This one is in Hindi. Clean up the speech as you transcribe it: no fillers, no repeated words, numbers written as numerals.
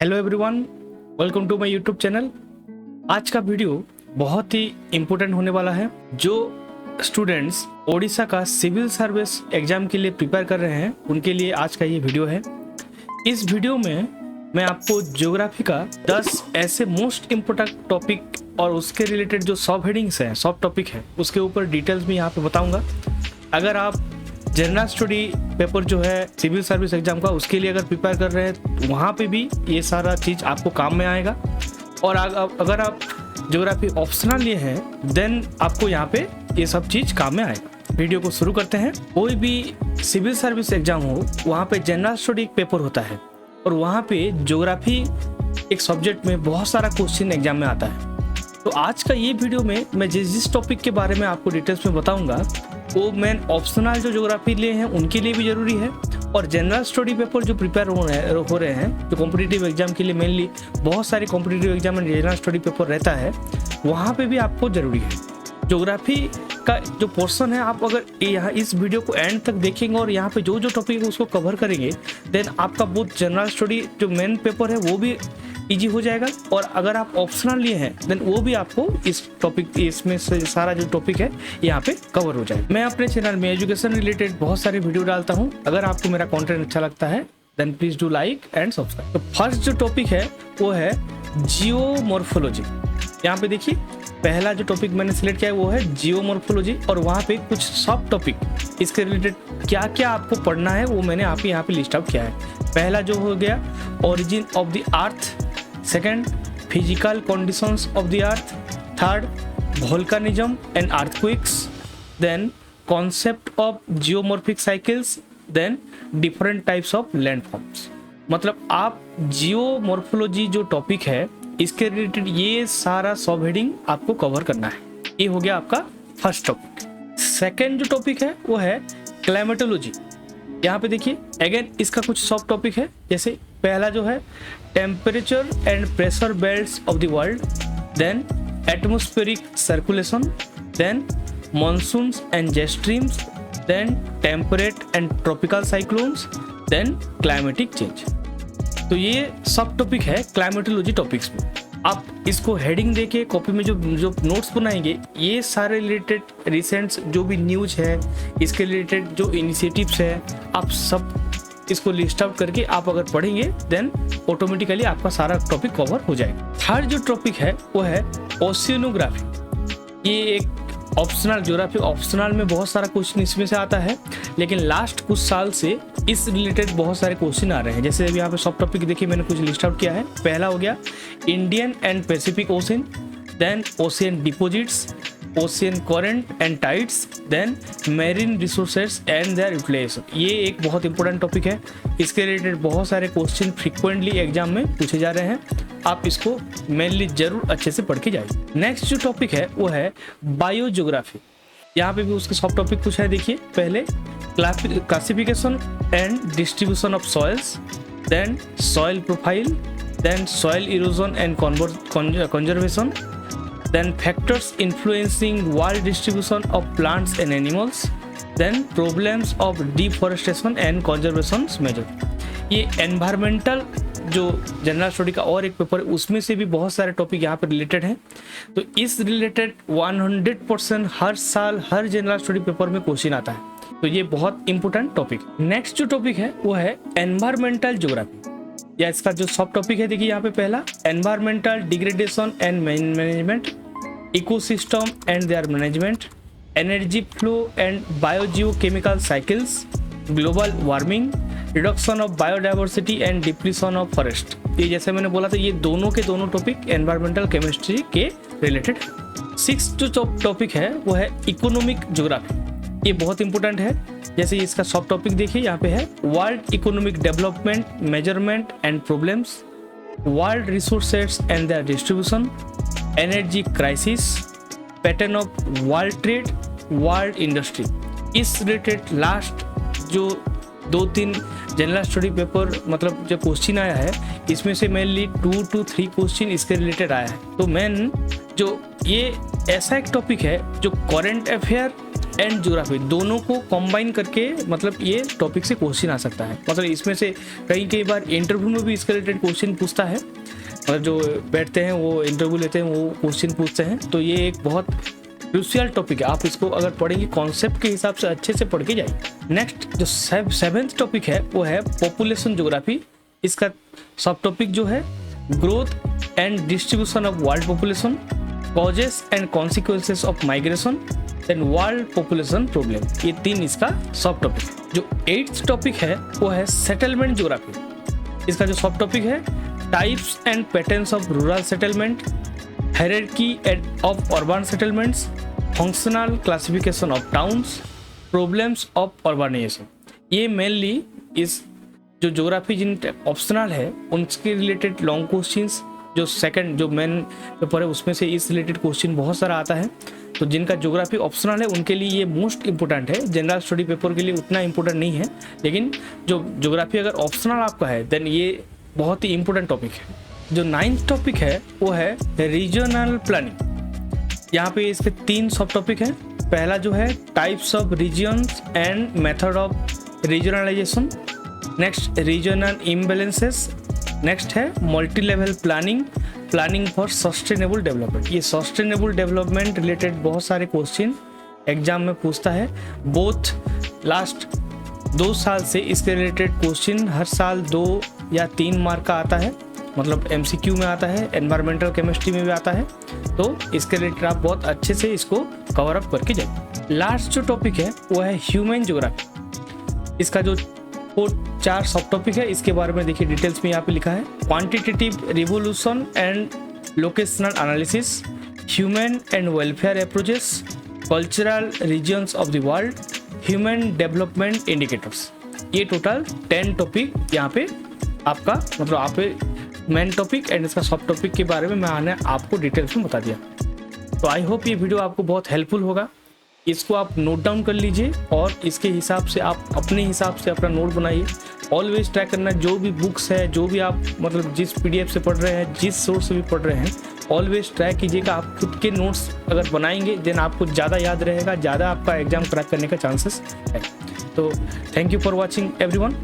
Hello everyone, welcome to my YouTube channel. आज का वीडियो बहुत ही इम्पोर्टेंट होने वाला है। जो स्टूडेंट्स ओडिशा का सिविल सर्विस एग्जाम के लिए प्रिपेयर कर रहे हैं उनके लिए आज का ये वीडियो है। इस वीडियो में मैं आपको ज्योग्राफी का 10 ऐसे मोस्ट इम्पोर्टेंट टॉपिक और उसके रिलेटेड जो सब हेडिंग्स हैं, सब टॉपिक है, उसके ऊपर डिटेल्स में यहाँ पे बताऊँगा। अगर आप जनरल स्टडी पेपर जो है सिविल सर्विस एग्जाम का उसके लिए अगर प्रिपेयर कर रहे हैं तो वहाँ पे भी ये सारा चीज़ आपको काम में आएगा। और अगर आप ज्योग्राफी ऑप्शनल लिए हैं देन आपको यहाँ पे ये सब चीज़ काम में आएगा। वीडियो को शुरू करते हैं। कोई भी सिविल सर्विस एग्जाम हो वहाँ पे जनरल स्टडी पेपर होता है और वहाँ पे ज्योग्राफी एक सब्जेक्ट में बहुत सारा क्वेश्चन एग्जाम में आता है। तो आज का ये वीडियो में मैं जिस टॉपिक के बारे में आपको डिटेल्स में बताऊँगा वो मेन ऑप्शनल जो ज्योग्राफी लिए हैं उनके लिए भी जरूरी है, और जनरल स्टडी पेपर जो प्रिपेयर हो रहे हैं जो कॉम्पिटिटिव एग्जाम के लिए मेनली बहुत सारे कॉम्पिटिटिव एग्जाम में जनरल स्टडी पेपर रहता है, वहाँ पे भी आपको जरूरी है। ज्योग्राफी का जो पोर्शन है आप अगर यहाँ इस वीडियो को एंड तक देखेंगे और यहाँ पे जो जो टॉपिक है उसको कवर करेंगे देन आपका बहुत जनरल स्टडी जो मेन पेपर है वो भी इजी हो जाएगा। और अगर आप ऑप्शनल लिए हैं देन वो भी आपको इस टॉपिक इसमें से सारा जो टॉपिक है यहाँ पे कवर हो जाएगा। मैं अपने चैनल में एजुकेशन रिलेटेड बहुत सारे वीडियो डालता हूँ। अगर आपको मेरा कंटेंट अच्छा लगता है then please do like and subscribe. तो फर्स्ट जो टॉपिक है वो है जियोमॉर्फोलॉजी। यहाँ पे देखिए पहला जो टॉपिक मैंने सिलेक्ट किया है वो है जियोमॉर्फोलॉजी, और वहाँ पे कुछ सब टॉपिक इसके रिलेटेड क्या क्या आपको पढ़ना है वो मैंने आप यहाँ पे लिस्ट आउट किया है। पहला जो हो गया origin of the earth, second physical conditions of the earth, third volcanism and earthquakes, then concept of geomorphic cycles, then different types of landforms. मतलब आप जियोमॉर्फोलॉजी जो टॉपिक है इसके रिलेटेड ये सारा सब हेडिंग आपको कवर करना है। ये हो गया आपका फर्स्ट टॉपिक। सेकंड जो टॉपिक है वो है क्लाइमेटोलॉजी। यहाँ पे देखिए अगेन इसका कुछ सब टॉपिक है। जैसे पहला जो है temperature and pressure belts of the world, then atmospheric circulation, then monsoons and jet streams, then temperate and tropical cyclones, then climatic change. तो ये सब टॉपिक है क्लाइमेटोलॉजी टॉपिक्स में। आप इसको हेडिंग देके कॉपी में जो नोट्स बनाएंगे ये सारे रिलेटेड रिसेंट जो भी न्यूज है इसके रिलेटेड जो इनिशिएटिव्स है आप सब इसको लिस्ट आउट करके आप अगर पढ़ेंगे देन ऑटोमेटिकली आपका सारा टॉपिक कवर हो जाएगा। थर्ड जो टॉपिक है वो है ओशियनोग्राफी। ये एक ऑप्शनल ज्योग्राफी ऑप्शनल में बहुत सारा क्वेश्चन इसमें से आता है, लेकिन लास्ट कुछ साल से इस रिलेटेड बहुत सारे क्वेश्चन आ रहे हैं। जैसे अभी यहाँ पे सब टॉपिक देखिए मैंने कुछ लिस्ट आउट किया है। पहला हो गया Indian and Pacific ocean, then ocean deposits, ocean current and tides, then marine resources and their utilisation. ये एक बहुत इंपॉर्टेंट टॉपिक है। इसके रिलेटेड बहुत सारे क्वेश्चन फ्रिक्वेंटली एग्जाम में पूछे जा रहे हैं। आप इसको मेनली जरूर अच्छे से पढ़ के जाइए। नेक्स्ट जो टॉपिक है वो है बायोज्योग्राफी। यहाँ पे भी उसके सब टॉपिक कुछ है। देखिए पहले classification and distribution of soils, then soil profile, then soil erosion and conservation, then factors influencing world distribution of plants and animals, then problems of deforestation and conservation measure। ये एनवायरमेंटल जो जनरल स्टडी का और एक पेपर है उसमें से भी बहुत सारे टॉपिक यहाँ पर रिलेटेड हैं। तो इस रिलेटेड 100% हर साल हर जनरल स्टडी पेपर में क्वेश्चन आता है, तो ये बहुत इंपॉर्टेंट टॉपिक। नेक्स्ट जो टॉपिक है वो है एनवायरमेंटल ज्योग्राफी। या इसका जो सब टॉपिक है देखिए यहाँ पे पहला environmental degradation and management, ecosystem and there management, energy flow and biogeochemical cycles, global warming, reduction of biodiversity and depletion of forest. ये जैसे मैंने बोला था ये दोनों के दोनों टॉपिक एनवायरमेंटल केमिस्ट्री के रिलेटेड। सिक्स जो टॉपिक है वो है इकोनॉमिक ज्योग्राफी। ये बहुत इंपॉर्टेंट है। जैसे इसका सब टॉपिक देखिए यहाँ पे है world economic development, measurement and problems, world resources and there distribution, energy crisis, pattern of world trade, world industry. इस रिलेटेड लास्ट जो 2-3 जनरल स्टडी पेपर मतलब जो क्वेश्चन आया है इसमें से मेनली 2 to 3 क्वेश्चन इसके रिलेटेड आया है। तो मेन जो ये ऐसा एक टॉपिक है जो करंट अफेयर एंड ज्योग्राफी दोनों को कंबाइन करके मतलब ये टॉपिक से क्वेश्चन आ सकता है। मतलब इसमें से कई बार इंटरव्यू में भी इसके रिलेटेड क्वेश्चन पूछता है, मतलब जो बैठते हैं वो इंटरव्यू लेते हैं वो क्वेश्चन पूछते हैं। तो ये एक बहुत क्रूशियल टॉपिक है, आप इसको अगर पढ़ेंगे कॉन्सेप्ट के हिसाब से अच्छे से पढ़ के जाइए। नेक्स्ट जो 7th टॉपिक है वो है पॉपुलेशन ज्योग्राफी। इसका सब टॉपिक जो है growth and distribution of world population, causes and consequences of migration and world population problem, ये 3 इसका सब टॉपिक। जो 8th टॉपिक है वो है सेटलमेंट ज्योग्राफी। इसका जो सब टॉपिक है types and patterns of rural settlement, hierarchy of urban settlements, functional classification of towns, problems of urbanisation. ये मेनली इस जो ज्योग्राफी जिन ऑप्शनल है उनके रिलेटेड लॉन्ग क्वेश्चंस, जो मेन पेपर है उसमें से इस रिलेटेड क्वेश्चन बहुत सारा आता है। तो जिनका ज्योग्राफी ऑप्शनल है उनके लिए ये मोस्ट इंपॉर्टेंट है, जनरल स्टडी पेपर के लिए उतना इंपॉर्टेंट नहीं है। लेकिन जो ज्योग्राफी अगर ऑप्शनल आपका है देन ये बहुत ही इंपॉर्टेंट टॉपिक है। जो 9th टॉपिक है वो है रीजनल प्लानिंग। यहाँ पे इसके 3 सब टॉपिक हैं। पहला जो है types of regions and method of regionalisation, next regional imbalances, next है multi level planning for sustainable development. ये सस्टेनेबल डेवलपमेंट रिलेटेड बहुत सारे क्वेश्चन एग्जाम में पूछता है। बोथ लास्ट 2 साल से इसके रिलेटेड क्वेश्चन हर साल 2 या 3 मार्क का आता है, मतलब MCQ में आता है, एनवायरमेंटल केमिस्ट्री में भी आता है। तो इसके रिलेटेड आप बहुत अच्छे से इसको कवर अप करके जाइए। लास्ट जो टॉपिक है वो है ह्यूमन ज्योग्राफी। इसका जो 4 सब टॉपिक है इसके बारे में देखिए डिटेल्स में यहाँ पे लिखा है। Quantitative revolution and locational analysis, human and welfare approaches, cultural regions of the world, human development indicators. ये टोटल 10 टॉपिक यहाँ पे आपका मतलब आप मेन टॉपिक एंड इसका सब टॉपिक के बारे में मैंने आपको डिटेल्स में बता दिया। तो आई होप ये वीडियो आपको बहुत हेल्पफुल होगा। इसको आप नोट डाउन कर लीजिए और इसके हिसाब से आप अपने हिसाब से अपना नोट बनाइए। ऑलवेज ट्राई करना, जो भी बुक्स है, जो भी आप मतलब जिस PDF से पढ़ रहे हैं, जिस सोर्स से भी पढ़ रहे हैं, ऑलवेज ट्राई कीजिएगा आप खुद के नोट्स अगर बनाएंगे देन आपको ज़्यादा याद रहेगा, ज़्यादा आपका एग्जाम क्रैक करने का चांसेस है। तो thank you for watching everyone.